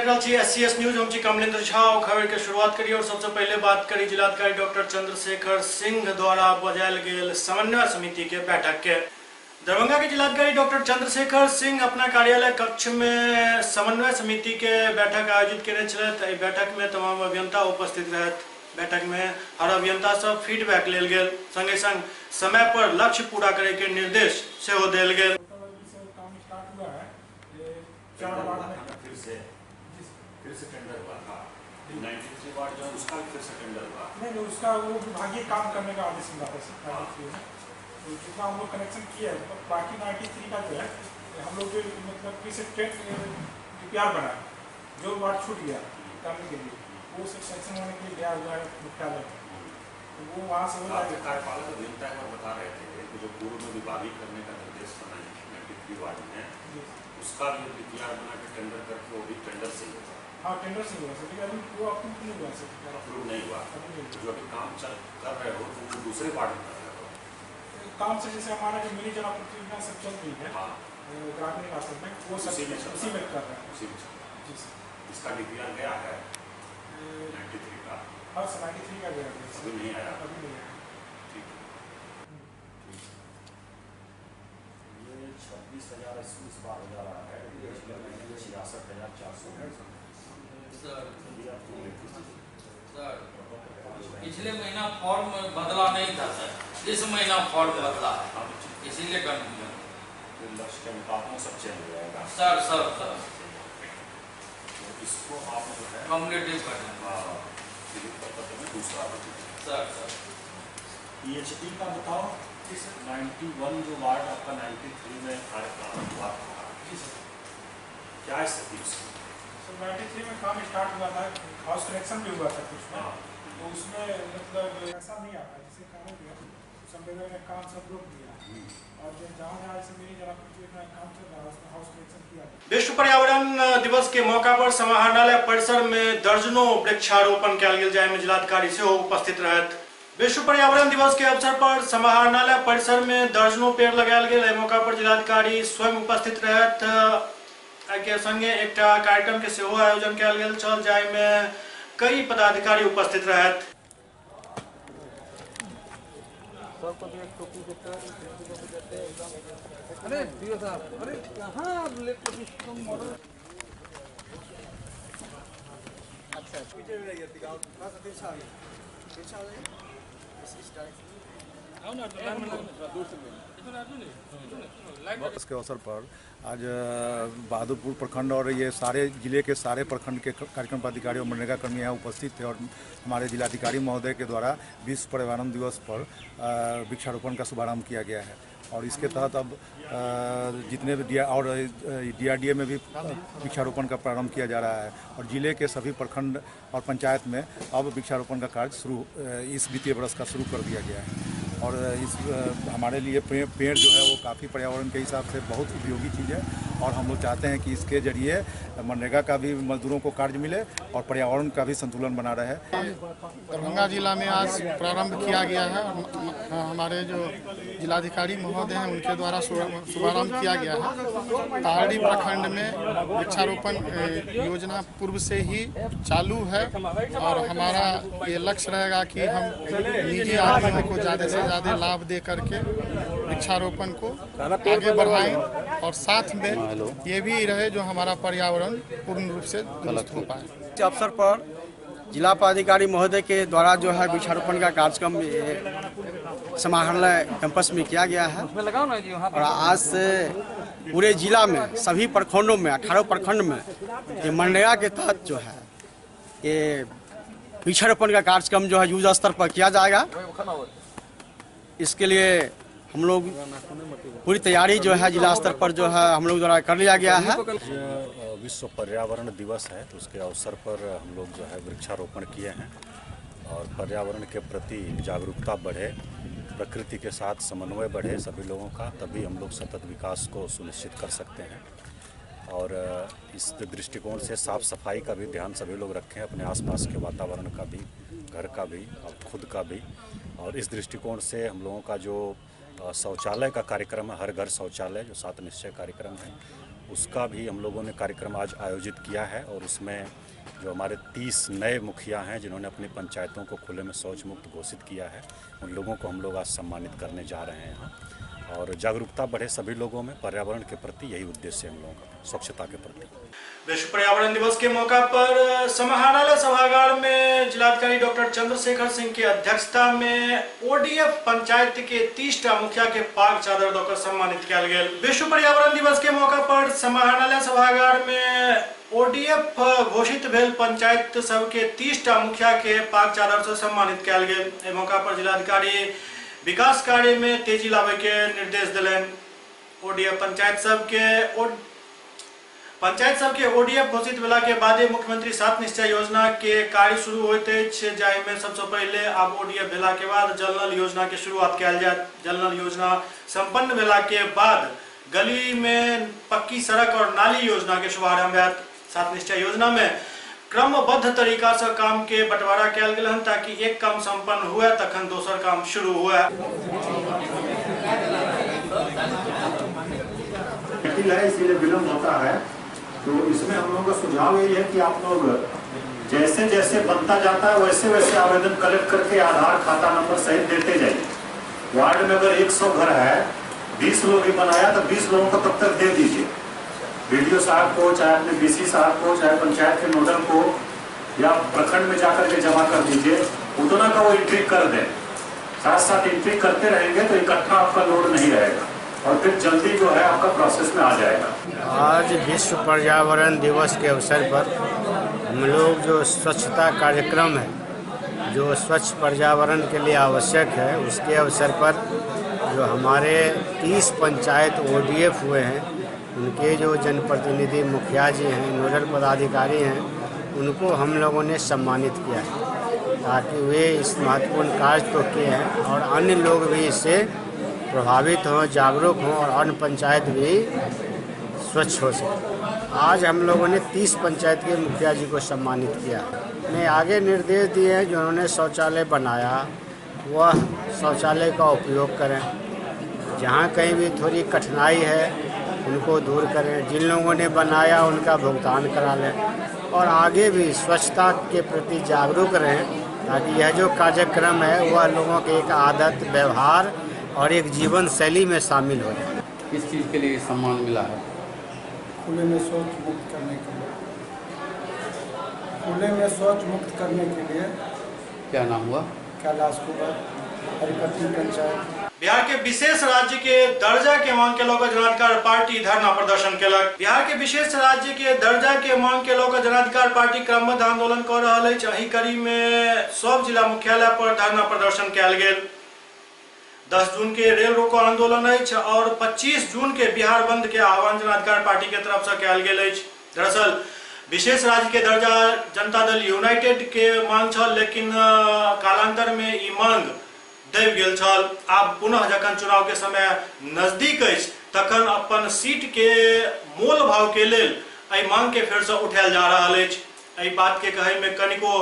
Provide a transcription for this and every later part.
देख रहा छी SCS न्यूज। हम छी कमलेंद्र झा। खबर के शुरुआत करिए और सबसे पहले बात करी जिलाधिकारी डॉक्टर चंद्रशेखर सिंह द्वारा बजायल गेल समन्वय समिति के बैठक के। दरभंगा के जिलाधिकारी डॉक्टर चंद्रशेखर सिंह अपना कार्यालय कक्ष में समन्वय समिति के बैठक आयोजित केने छलथि। बैठक में तमाम अभियंता उपस्थित रहथि। बैठक में हर अभियंता से फीडबैक लेल गेल, संगे संग समय पर लक्ष्य पूरा करे के निर्देश सेहो देल गेल। फिर से टेंडर हुआ था 93 वार्ड जो उसका भी फिर से टेंडर हुआ नहीं उसका वो विभागीय काम करने का आदेश मिला था तो जितना हम लोग कनेक्शन किया है तो बाकी 93 का जो है हम लोग जो मतलब फिर से DPR बना जो वार्ड छूट गया करने के लिए वो सेक्शन होने के लिए गया हुआ है मुख्यालय तो वो वहाँ से हो जाएगा। कार्यपालक अभियंता एक बार बता रहे थे कि जो पूर्व में विभागीय करने का निर्देश बना है 93 वार्ड में उसका भी DPR बना के टेंडर करके वो भी टेंडर से हुआ। हाँ टेंडर से हुआ सर, अभी वो अप्रूव नहीं हुआ सर, अप्रूव नहीं हुआ। जो अभी काम कर रहे हो वो दूसरे वार्ड में कर रहे हो काम से। जैसे हमारा जो मिनी जल आपूर्ति योजना सब चल रही है ग्रामीण राशन में वो सब उसी में कर रहे हैं उसी में जी सर। इसका DPR गया है 93 का। हाँ सर 93 का गया है, अभी नहीं आया। अभी नहीं आया। ठीक ये 26,080 इस बार हो जा रहा है, 66,400 है सर। पिछले महीना फॉर्म बदला नहीं था सर, इस महीना फॉर्म बदला है इसीलिए कंफ्यूजन। लक्ष्य के मुताबिक सब चेंज हो जाएगा सर तो इसको आप जो है कम्युनिटी करना दूसरा सर। PhD का बताओ 91 जो वार्ड आपका 93 में कार्यक्रम हुआ था क्या स्थिति उसकी? सर 93 में काम स्टार्ट हुआ था, हाउस कनेक्शन भी हुआ था कुछ में तो उसमें मतलब ऐसा नहीं आता जिससे काम हो गया सब जगह में काम सब रोक दिया और जहाँ से मेरी जरा काम चल रहा है उसमें हाउस कनेक्शन किया। विश्व पर्यावरण दिवस के मौका पर समाहरणालय परिसर में दर्जनों वृक्षारोपण कयल गेल, जाहि में जिलाधिकारी सेहो उपस्थित रहथि। विश्व पर्यावरण दिवस के अवसर पर समाहरणालय परिसर में दर्जनों पेड़ लगायल गेल। एहि मौका पर जिलाधिकारी स्वयं उपस्थित रहथि। के संगे एकटा कार्यक्रम के सेहो आयोजन कयल गेल छल, जाहि में कई पदाधिकारी उपस्थित रहथि। अरे दियो साहब, अरे कहाँ मॉडल अच्छा पीछे रह गया गांव थोड़ा सा पीछे आ जाइए आओ ना दूर से। इसके अवसर पर आज बहादुरपुर प्रखंड और ये सारे जिले के सारे प्रखंड के कार्यक्रम पदाधिकारी और मनरेगा कर्मी यहाँ उपस्थित थे और हमारे जिलाधिकारी महोदय के द्वारा विश्व पर्यावरण दिवस पर वृक्षारोपण का शुभारंभ किया गया है और इसके तहत अब जितने भी DRDA में भी वृक्षारोपण का प्रारंभ किया जा रहा है और जिले के सभी प्रखंड और पंचायत में अब वृक्षारोपण का कार्य इस वित्तीय वर्ष का शुरू कर दिया गया है। और इस हमारे लिए पेड़ जो है वो काफ़ी पर्यावरण के हिसाब से बहुत उपयोगी चीज़ है और हम लोग चाहते हैं कि इसके जरिए मनरेगा का भी मजदूरों को कार्य मिले और पर्यावरण का भी संतुलन बना रहे। दरभंगा जिला में आज प्रारंभ किया गया है। हमारे जो जिलाधिकारी महोदय हैं उनके द्वारा शुभारंभ किया गया है। तारडी प्रखंड में वृक्षारोपण योजना पूर्व से ही चालू है और हमारा ये लक्ष्य रहेगा कि हम निजी आदमियों को ज़्यादा से ज़्यादा लाभ दे करके वृक्षारोपण को आगे बढ़ाएं और साथ में ये भी रहे जो हमारा पर्यावरण पूर्ण रूप से दुरुस्त हो पाए। इस अवसर पर जिला पदाधिकारी महोदय के द्वारा जो है वृक्षारोपण का कार्यक्रम समाहरणालय कैंपस में किया गया है और आज से पूरे जिला में सभी प्रखंडों में 18 प्रखंड में ये मनरेगा के तहत जो है ये वृक्षारोपण का कार्यक्रम जो है युद्ध स्तर पर किया जाएगा। इसके लिए हम लोग पूरी तैयारी जो है जिला स्तर पर जो है हम लोग द्वारा कर लिया गया है। विश्व पर्यावरण दिवस है तो उसके अवसर पर हम लोग जो है वृक्षारोपण किए हैं और पर्यावरण के प्रति जागरूकता बढ़े, प्रकृति के साथ समन्वय बढ़े सभी लोगों का, तभी हम लोग सतत विकास को सुनिश्चित कर सकते हैं। और इस दृष्टिकोण से साफ सफाई का भी ध्यान सभी लोग रखें, अपने आसपास के वातावरण का भी, घर का भी और खुद का भी। और इस दृष्टिकोण से हम लोगों का जो शौचालय का कार्यक्रम है, हर घर शौचालय जो 7 निश्चय कार्यक्रम है, उसका भी हम लोगों ने कार्यक्रम आज आयोजित किया है और उसमें जो हमारे 30 नए मुखिया हैं जिन्होंने अपनी पंचायतों को खुले में शौच मुक्त घोषित किया है, उन लोगों को हम लोग आज सम्मानित करने जा रहे हैं यहाँ। और जागरूकता बढ़े सभी लोगों में पर्यावरण के प्रति, यही उद्देश्य है हम लोगों का, स्वच्छता के प्रति। विश्व पर्यावरण दिवस के मौका पर समाहरणालय सभागार में जिलाधिकारी डॉक्टर चंद्रशेखर सिंह की अध्यक्षता में ओडीएफ पंचायत के 30 मुखिया के पाग चादर देकर सम्मानित किया गया। विश्व पर्यावरण दिवस के मौका पर समाहरणालय सभागार में ओडीएफ घोषित भेल पंचायत सब के 30 मुखिया के पाग चादर से सम्मानित किया गया। इस मौका पर जिलाधिकारी विकास कार्य में तेजी लावे के निर्देश दिलन। ओडीएफ पंचायत सब के ओडीएफ घोषित भेला के बाद मुख्यमंत्री 7 निश्चय योजना के कार्य शुरू होते जाय में सबसे पहले अब ओडीएफ भेला के बाद जल नल योजना के शुरुआत किया जाए। जल नल योजना संपन्न भेला के बाद गली में पक्की सड़क और नाली योजना के शुभारंभ है। 7 निश्चय योजना में क्रमबद्ध तरीका से काम के बंटवारा किया गया ताकि एक काम संपन्न हुआ तखन दोसर काम शुरू हुआ। इसीलिए विलम्ब होता है, तो इसमें हम लोगों का सुझाव यही है कि आप लोग जैसे जैसे बनता जाता है वैसे वैसे आवेदन कलेक्ट करके आधार खाता नंबर सहित देते जाइए। वार्ड में अगर 100 घर है, 20 लोग ही बनाया तो 20 लोगों को तब तक दे दीजिए। बीडीओ साहब को, चाहे अपने डीसी साहब को, चाहे पंचायत के नोडल को या प्रखंड में जाकर के जमा कर दीजिए। उतना का वो एंट्री कर दें, साथ साथ एंट्री करते रहेंगे तो इकट्ठा आपका लोड नहीं रहेगा और फिर जल्दी जो है आपका प्रोसेस में आ जाएगा। आज विश्व पर्यावरण दिवस के अवसर पर हम लोग जो स्वच्छता कार्यक्रम है, जो स्वच्छ पर्यावरण के लिए आवश्यक है, उसके अवसर पर जो हमारे 30 पंचायत ओडीएफ हुए हैं, उनके जो जनप्रतिनिधि मुखिया जी हैं, नोडल पदाधिकारी हैं, उनको हम लोगों ने सम्मानित किया है ताकि वे इस महत्वपूर्ण कार्य को किए हैं और अन्य लोग भी इससे प्रभावित हों, जागरूक हों और अन्य पंचायत भी स्वच्छ हो सके। आज हम लोगों ने 30 पंचायत के मुखिया जी को सम्मानित किया। मैं आगे निर्देश दिए हैं, जिन्होंने शौचालय बनाया वह शौचालय का उपयोग करें, जहाँ कहीं भी थोड़ी कठिनाई है उनको दूर करें, जिन लोगों ने बनाया उनका भुगतान करा लें और आगे भी स्वच्छता के प्रति जागरूक रहें ताकि यह जो कार्यक्रम है वह लोगों के एक आदत, व्यवहार और एक जीवन शैली में शामिल हो जाए। किस चीज़ के लिए सम्मान मिला है? खुले में शौच मुक्त करने के लिए। खुले में शौच मुक्त करने के लिए। क्या नाम हुआ? कैलाश कुमार, हरिपट्टी पंचायत। बिहार के विशेष राज्य के दर्जा के मांग के लेकर जनाधिकार पार्टी धरना प्रदर्शन केलक। बिहार के विशेष राज्य के दर्जा के मांग के लेकर जनाधिकार पार्टी क्रमबद्ध आंदोलन कर रहा है। एही कड़ी में सब जिला मुख्यालय पर धरना प्रदर्शन किया गया। 10 जून के रेल रोको आंदोलन है और 25 जून के बिहार बंद के आह्वान जनाधिकार पार्टी के तरफ से किया गया है। दरअसल विशेष राज्य के दर्जा जनता दल यूनाइटेड के मांग छल, लेकिन कालांतर में ई मांग दबि गेल छल। आब पुनः जखन चुनाव के समय नजदीक अछि तखन अपन सीट के मोल भाव के लेल एहि मांग के फेर से उठायल जा रहल अछि। एहि बात के कहे में कनिको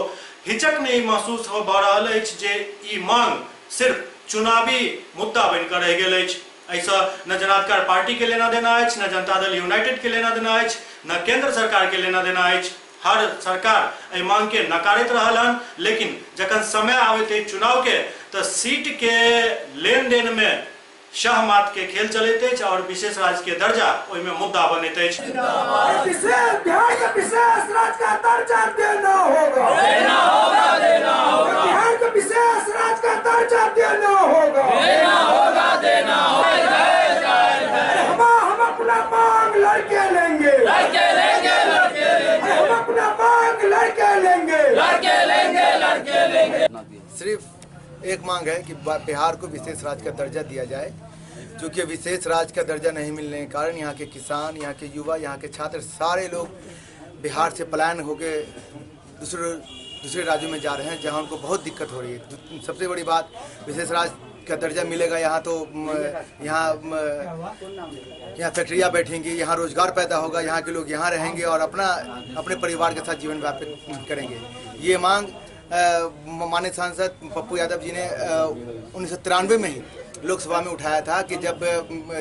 हिचक नहीं महसूस हो भ रहल अछि जे ई मांग सिर्फ चुनावी मुद्दा बन कर रह गेल अछि। ऐसा न जनाधिकार पार्टी के लेना देना है, न जनता दल यूनाइटेड के लेना देना है, न केंद्र सरकार के लेना देना है। हर सरकार एहि मांग के नकारैत रहल हन, लेकिन जखन समय आबैत चुनाव के तो सीट के लेन देन में शहमात के खेल चलते अछि और विशेष राज्य के दर्जा ओहि में मुद्दा बनैत अछि। बिहार के विशेष राज्य का दर्जा देना होगा, देना होगा, देना होगा। बिहार के विशेष राज्य का दर्जा देना होगा, देना होगा, देना होगा। हम अपना मांग लड़के लेंगे, लड़के लेंगे, लड़के लेंगे। हम अपना मांग लड़के लेंगे, लड़के लेंगे, लड़के लेंगे। सिर्फ एक मांग है कि बिहार को विशेष राज्य का दर्जा दिया जाए, क्योंकि विशेष राज्य का दर्जा नहीं मिलने के कारण यहाँ के किसान, यहाँ के युवा, यहाँ के छात्र सारे लोग बिहार से पलायन होकर दूसरे राज्यों में जा रहे हैं, जहाँ उनको बहुत दिक्कत हो रही है। सबसे बड़ी बात, विशेष राज्य का दर्जा मिलेगा यहाँ तो यहाँ फैक्ट्रियाँ बैठेंगी, यहाँ रोजगार पैदा होगा, यहाँ के लोग यहाँ रहेंगे और अपने परिवार के साथ जीवन व्यापक करेंगे। ये मांग माननीय सांसद पप्पू यादव जी ने 1993 में ही लोकसभा में उठाया था कि जब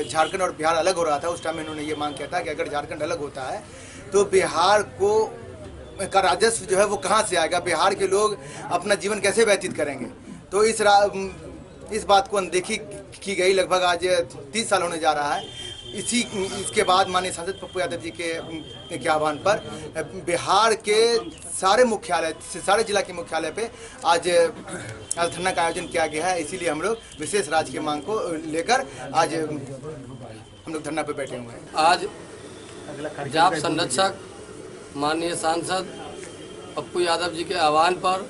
झारखंड और बिहार अलग हो रहा था उस टाइम इन्होंने ये मांग किया था कि अगर झारखंड अलग होता है तो बिहार को का राजस्व जो है वो कहाँ से आएगा, बिहार के लोग अपना जीवन कैसे व्यतीत करेंगे। तो इस बात को अनदेखी की गई। लगभग आज 30 साल होने जा रहा है। इसके बाद माननीय सांसद पप्पू यादव जी के आह्वान पर बिहार के सारे मुख्यालय, सारे जिला के मुख्यालय पे आज धरना का आयोजन किया गया है। इसीलिए हम लोग विशेष राज्य की मांग को लेकर आज हम लोग धरना पे बैठे हुए हैं। आज जाप संरक्षक माननीय सांसद पप्पू यादव जी के आह्वान पर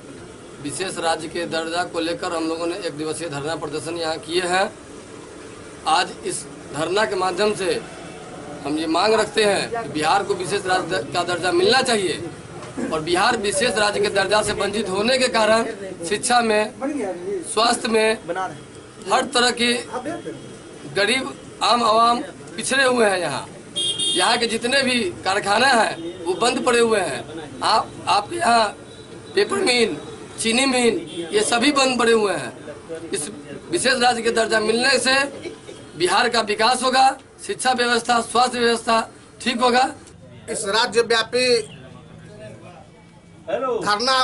विशेष राज्य के दर्जा को लेकर हम लोगों ने 1 दिवसीय धरना प्रदर्शन यहाँ किए हैं। आज इस धरना के माध्यम से हम ये मांग रखते हैं कि बिहार को विशेष राज्य का दर्जा मिलना चाहिए और बिहार विशेष राज्य के दर्जा से वंचित होने के कारण शिक्षा में, स्वास्थ्य में, हर तरह की गरीब आम आवाम पिछड़े हुए हैं। यहाँ के जितने भी कारखाने हैं वो बंद पड़े हुए हैं। आपके यहाँ पेपर मिल, चीनी मिल, ये सभी बंद पड़े हुए हैं। इस विशेष राज्य के दर्जा मिलने से बिहार का विकास होगा, शिक्षा व्यवस्था, स्वास्थ्य व्यवस्था ठीक होगा। इस राज्यव्यापी धरना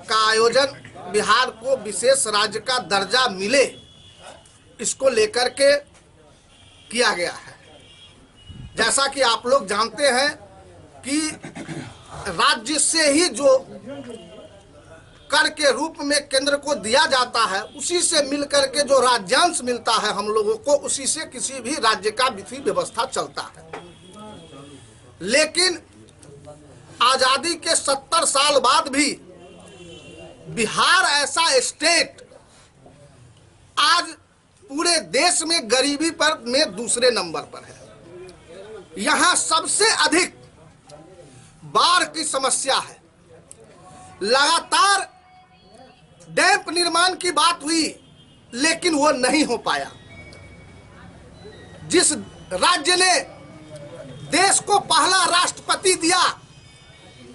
का आयोजन बिहार को विशेष राज्य का दर्जा मिले, इसको लेकर के किया गया है। जैसा कि आप लोग जानते हैं कि राज्य से ही जो कर के रूप में केंद्र को दिया जाता है, उसी से मिलकर के जो राज्यांश मिलता है हम लोगों को, उसी से किसी भी राज्य का विधि व्यवस्था चलता है। लेकिन आजादी के 70 साल बाद भी बिहार ऐसा स्टेट आज पूरे देश में गरीबी पर में दूसरे नंबर पर है। यहाँ सबसे अधिक बाढ़ की समस्या है। लगातार डैम निर्माण की बात हुई लेकिन वो नहीं हो पाया। जिस राज्य ने देश को पहला राष्ट्रपति दिया,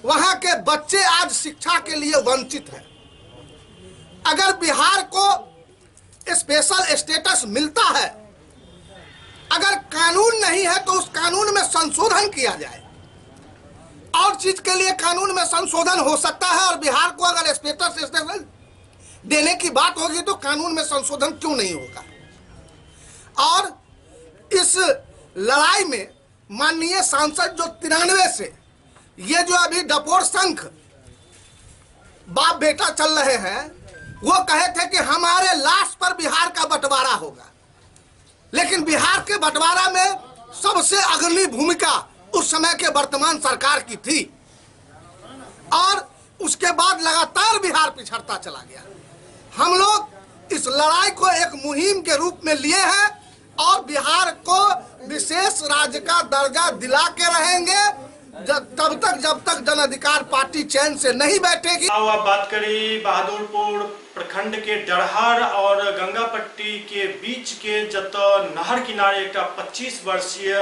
वहां के बच्चे आज शिक्षा के लिए वंचित हैं। अगर बिहार को स्पेशल स्टेटस मिलता है, अगर कानून नहीं है तो उस कानून में संशोधन किया जाए। और चीज के लिए कानून में संशोधन हो सकता है और बिहार को अगर स्टेटस देने की बात होगी तो कानून में संशोधन क्यों नहीं होगा। और इस लड़ाई में माननीय सांसद जो 93 से ये जो अभी डपोर शंख बाप बेटा चल रहे हैं, वो कहे थे कि हमारे लाश पर बिहार का बंटवारा होगा। लेकिन बिहार के बंटवारा में सबसे अग्रणी भूमिका उस समय के वर्तमान सरकार की थी और उसके बाद लगातार बिहार पिछड़ता चला गया। हम लोग इस लड़ाई को एक मुहिम के रूप में लिए हैं और बिहार को विशेष राज्य का दर्जा दिला के रहेंगे जब तक जन अधिकार पार्टी चैन से नहीं बैठेगी। अब बात करें बहादुरपुर प्रखंड के डरहार और गंगापट्टी के बीच के जत नहर किनारे एक 25 वर्षीय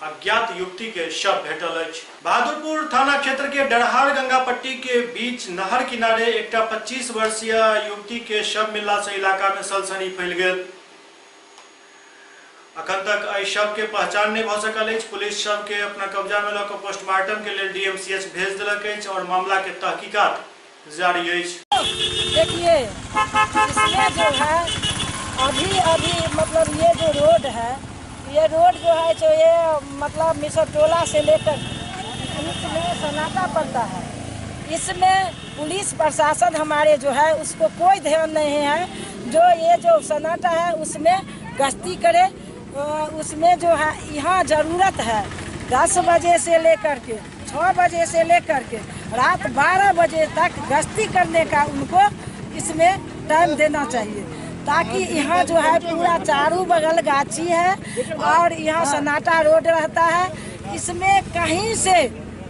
अज्ञात युवती के शव भेटल अछि। बहादुरपुर थाना क्षेत्र के डरहार गंगापट्टी के बीच नहर किनारे एक 25 वर्षीय युवती के शव मिलला से इलाका में सनसनी फैल गेल। अखन तक एहि शव के पहचान नहीं भ सकल अछि। पुलिस शव के अपना कब्जा में लऽ कऽ पोस्टमार्टम के लिए डीएमसीएच भेज देलक अछि और मामला के तहकीकात जारी अछि। देखिए, इसमें जो है अभी मतलब ये जो रोड है, ये रोड जो है जो ये मतलब मिसर टोला से लेकर इसमें सन्नाटा पड़ता है। इसमें पुलिस प्रशासन हमारे जो है उसको कोई ध्यान नहीं है। जो ये जो सन्नाटा है उसमें गश्ती करे। उसमें जो है यहाँ ज़रूरत है 10 बजे से लेकर के 6 बजे से लेकर के रात 12 बजे तक गश्ती करने का उनको इसमें टाइम देना चाहिए, ताकि यहाँ जो है पूरा चारों बगल गाछी है और यहाँ सन्नाटा रोड रहता है। इसमें कहीं से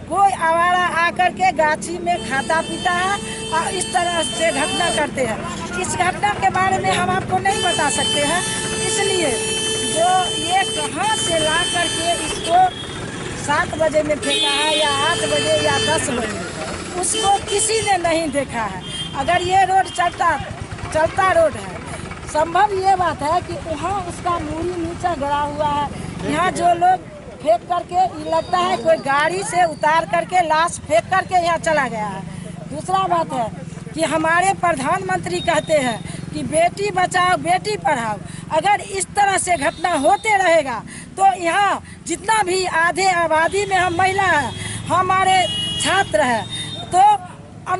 कोई आवारा आकर के गाछी में खाता पीता है और इस तरह से घटना करते हैं। इस घटना के बारे में हम आपको नहीं बता सकते हैं, इसलिए जो ये कहाँ से ला करके इसको 7 बजे में फेंका है या 8 बजे या 10 बजे, उसको किसी ने नहीं देखा है। अगर ये रोड चलता रोड है, संभव ये बात है कि वहाँ उसका मूरी नीचे गिरा हुआ है। यहाँ जो लोग फेंक करके, ये लगता है कोई गाड़ी से उतार करके लाश फेंक करके यहाँ चला गया है। दूसरा बात है कि हमारे प्रधानमंत्री कहते हैं कि बेटी बचाओ बेटी पढ़ाओ। अगर इस तरह से घटना होते रहेगा तो यहाँ जितना भी आधे आबादी में हम महिला हैं, हमारे छात्र हैं, तो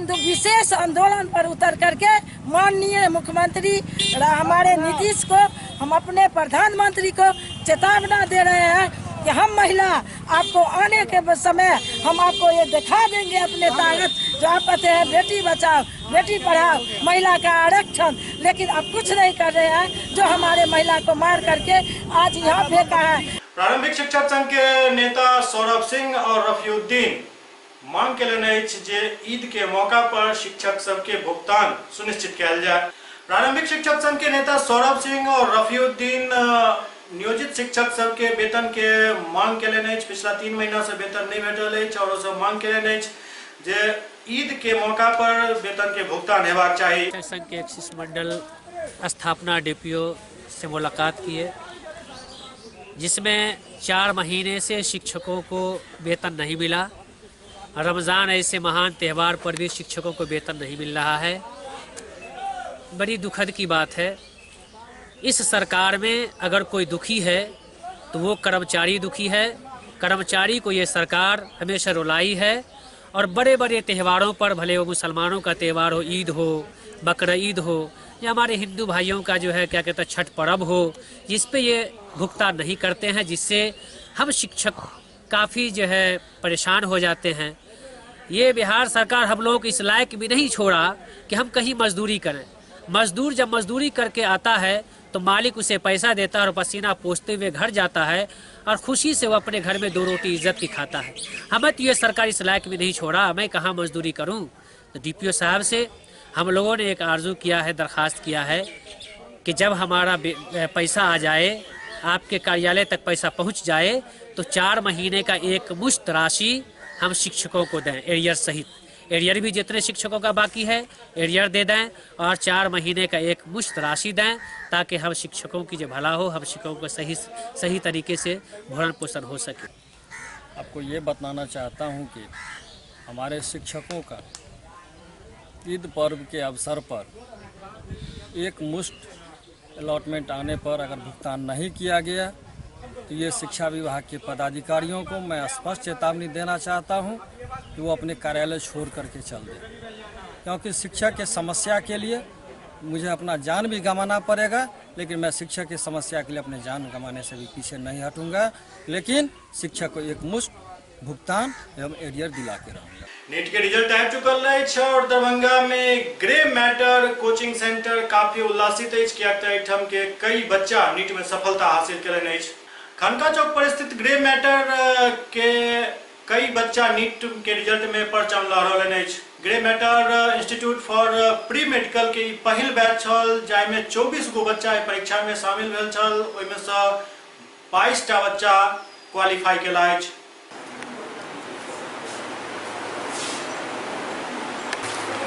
विशेष आंदोलन पर उतर करके माननीय मुख्यमंत्री हमारे नीतीश को, हम अपने प्रधानमंत्री को चेतावनी दे रहे हैं कि हम महिला आपको आने के समय हम आपको ये दिखा देंगे अपने ताकत, जो आप कहते हैं बेटी बचाओ बेटी पढ़ाओ, महिला का आरक्षण, लेकिन अब कुछ नहीं कर रहे हैं, जो हमारे महिला को मार करके आज यहाँ फेंका है। प्रारंभिक शिक्षक संघ के नेता सौरभ सिंह और रफीउद्दीन मांग के लिए जे ईद के मौका पर शिक्षक सबके भुगतान सुनिश्चित किया जाए। प्रारंभिक शिक्षक संघ के नेता सौरभ सिंह और रफीउद्दीन नियोजित शिक्षक सबके वेतन के मांग के लिए पिछला 3 महीना से वेतन नहीं भेटल है और सब मांग के लिए जे ईद के मौका पर वेतन के भुगतान हेबाक चाहिए। शिक्षक संघ के एक्सिस मंडल स्थापना डीपीओ से मुलाकात की है, जिसमें 4 महीने से शिक्षकों को वेतन नहीं मिला। रमज़ान ऐसे महान त्यौहार पर भी शिक्षकों को वेतन नहीं मिल रहा है। बड़ी दुखद की बात है। इस सरकार में अगर कोई दुखी है तो वो कर्मचारी दुखी है। कर्मचारी को ये सरकार हमेशा रुलाई है और बड़े बड़े त्योहारों पर, भले वो मुसलमानों का त्यौहार हो, ईद हो, बकरीद हो, या हमारे हिंदू भाइयों का जो है क्या कहते हैं छठ पर्व हो, जिस पे ये भुगतान नहीं करते हैं, जिससे हम शिक्षक काफ़ी जो है परेशान हो जाते हैं। ये बिहार सरकार हम लोग इस लायक भी नहीं छोड़ा कि हम कहीं मजदूरी करें। मजदूर जब मजदूरी करके आता है तो मालिक उसे पैसा देता है और पसीना पोंछते हुए घर जाता है और खुशी से वो अपने घर में 2 रोटी इज्जत की खाता है। हमें तो ये सरकार इस लायक भी नहीं छोड़ा, मैं कहाँ मजदूरी करूँ। तो डीपीओ साहब से हम लोगों ने एक आर्जू किया है, दरख्वास्त किया है कि जब हमारा पैसा आ जाए, आपके कार्यालय तक पैसा पहुँच जाए, तो 4 महीने का एक मुश्त राशि हम शिक्षकों को दें, एरियर सहित। एरियर भी जितने शिक्षकों का बाकी है एरियर दे दें और 4 महीने का एक मुश्त राशि दें, ताकि हम शिक्षकों की जो भला हो, हम शिक्षकों को सही तरीके से भरण पोषण हो सके। आपको ये बताना चाहता हूँ कि हमारे शिक्षकों का ईद पर्व के अवसर पर एक मुश्त अलॉटमेंट आने पर अगर भुगतान नहीं किया गया तो ये शिक्षा विभाग के पदाधिकारियों को मैं स्पष्ट चेतावनी देना चाहता हूं कि वो अपने कार्यालय छोड़ करके चल दें, क्योंकि शिक्षा के समस्या के लिए मुझे अपना जान भी गंवाना पड़ेगा, लेकिन मैं शिक्षा की समस्या के लिए अपने जान गंवाने से भी पीछे नहीं हटूंगा। लेकिन शिक्षा को एक मुश्त भुगतान एवं एरियर दिला के रहूँगा। नीट के रिजल्ट आ चुकल है और दरभंगा में ग्रे मैटर कोचिंग सेंटर काफी उल्लासित है, कियाक के कई बच्चा नीट में सफलता हासिल करें। खनका चौक पर स्थित ग्रे मैटर के कई बच्चा नीट के रिजल्ट में परचम लहरौलन। Gray Matter Institute for pre medical के पहिल बैच छल, जाहिमे 24 गो बच्चा परीक्षा में शामिल भेल छल, ओहिमे से 22टा बच्चा क्वालिफाई केला।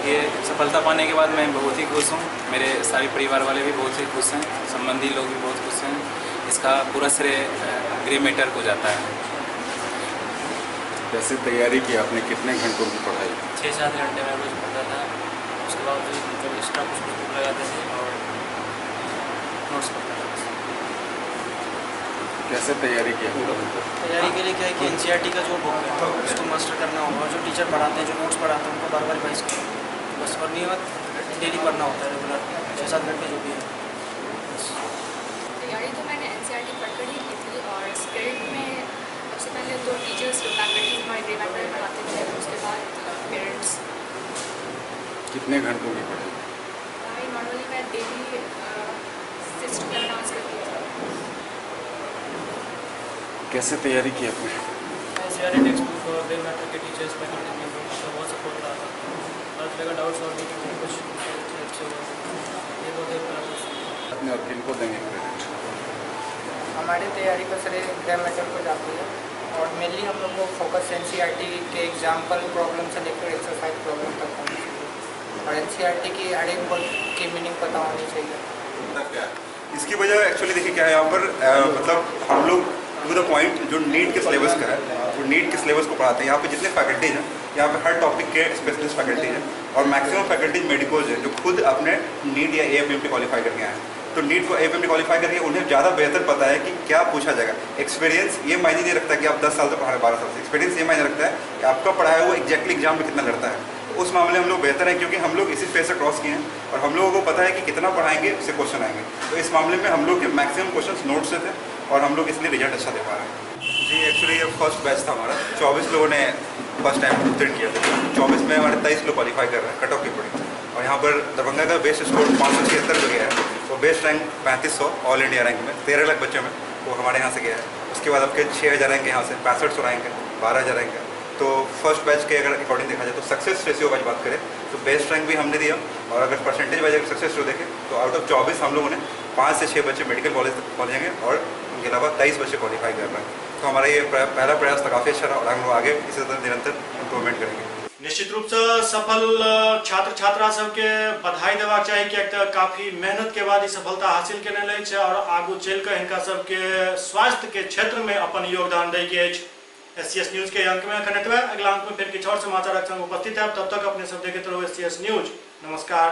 ये सफलता पाने के बाद मैं बहुत ही खुश हूँ, मेरे सारे परिवार वाले भी बहुत ही खुश हैं, संबंधी लोग भी बहुत खुश हैं। इसका पूरा श्रेय ग्रे मैटर को जाता है। कैसे तैयारी की आपने, कितने घंटों की पढ़ाई? 6-7 घंटे में रोज पढ़ता था, उसके बाद मतलब एक्स्ट्रा कुछ बुक लगाते थे और नोट्स पढ़ता था। कैसे तैयारी की? तैयारी के लिए क्या है कि एनसीईआरटी का जो बुक है उसको मास्टर करना होगा, जो टीचर पढ़ाते हैं, जो नोट्स पढ़ाते हैं, उनको बार-बार रिवाइज करना, बस और नियमित डेली पढ़ना होता है, रेगुलर 6-7 घंटे जो भी है। तैयारी तो मैंने एनसीईआरटी पढ़कर ही की थी और स्क्रिप्ट में सबसे पहले तो टीचर्स फैकल्टी हमारे ग्रे मैटर पढ़ाते थे, उसके बाद पेरेंट्स। कितने घंटों की पढ़ाई? नॉर्मली मैं डेली 6 to 7 आवर्स करती थी। कैसे तैयारी की आपने? एनसीईआरटी टेक्स्ट बुक और ग्रे मैटर के टीचर्स फैकल्टी मेंबर्स का बहुत सपोर्ट रहा था। हर तरह का डाउट सॉल्व भी कुछ अच्छे हुए, ये बहुत हेल्प अपने और किनको देंगे क्रेडिट? हमारी तैयारी का श्रेय ग्रे मैटर को जाती है और मेनली हम लोग को फोकस एनसीईआरटी के एग्जाम्पल प्रॉब्लम से लेकर एक्सरसाइज प्रॉब्लम तक होनी चाहिए और एनसीईआरटी की हर एक वर्ड की मीनिंग पता होनी चाहिए। इसकी वजह एक्चुअली देखिए क्या है यहाँ पर मतलब हम लोग टू द पॉइंट जो नीट के सिलेबस का है वो नीट के सिलेबस को पढ़ाते हैं। यहाँ पे जितने फैकल्टीज हैं यहाँ पे हर टॉपिक के स्पेशलिस्ट फैकल्टीज हैं और मैक्सिमम फैकल्टीज मेडिकल्स हैं जो खुद अपने नीट या AFMT क्वालिफाई करके आए हैं। तो नीट को AFMT क्वालिफाई करके उन्हें ज़्यादा बेहतर पता है कि क्या पूछा जाएगा। एक्सपीरियंस ये मायने नहीं रखता कि आप 10 साल से पढ़ा रहे 12 साल से, एक्सपीरियंस ये मायने रखता है कि आपका पढ़ाया वो एग्जैक्टली एग्जाम में कितना लड़ता है। तो उस मामले में हम लोग बेहतर हैं क्योंकि हम लोग इसी फेज से क्रॉस किए हैं और हम लोगों को पता है कि कितना पढ़ाएंगे उससे क्वेश्चन आएंगे। तो इस मामले में हम लोग के मैक्सिमम क्वेश्चन नोट से थे और हम लोग इसलिए रिजल्ट अच्छा दे पा रहे हैं। जी एक्चुअली ये फर्स्ट बैच था हमारा, 24 लोगों ने फर्स्ट टाइम उत्तीर्ण किया था। 24 में हमारे 23 लोग क्वालिफाई कर रहे हैं कट ऑफ के अकॉर्डिंग। और यहाँ पर दरभंगा का बेस्ट स्कोर 576 जो गया है वो best rank 3500 all India rank में 13 लाख बच्चों में वो हमारे यहाँ से गया है। उसके बाद आपके 6000 रैंक यहाँ से 6500 रैंक है, 12000 रैंक है। तो फर्स्ट बैच के अगर अकॉर्डिंग देखा जाए तो सक्सेस रेशियो वाइज बात करें तो बेस्ट रैंक भी हमने दिया और अगर परसेंटेज वाइज अगर सक्सेस रेशियो देखें तो आउट ऑफ 24 हम लोगों ने 5 से 6 बच्चे मेडिकल कॉलेज तक पहुँचेंगे और उनके अलावा 23 बच्चे क्वालिफाई कर रहे हैं। तो हमारा ये पहला प्रयास था काफ़ी अच्छा रहा और हम लोग आगे इसी तरह निरंतर इम्प्रूवमेंट करेंगे। निश्चित रूप से सफल छात्र छात्रा सबके बधाई देबाक चाहिए कि काफी मेहनत के बाद सफलता हासिल करने लगे और आगू चल कर इनका सबके स्वास्थ्य के क्षेत्र में अपन योगदान देके। SCS न्यूज के अंक में अगला अंक में फिर किछु और समाचार संग उपस्थित है। तब तक अपने सब देखते रहो SCS न्यूज। नमस्कार।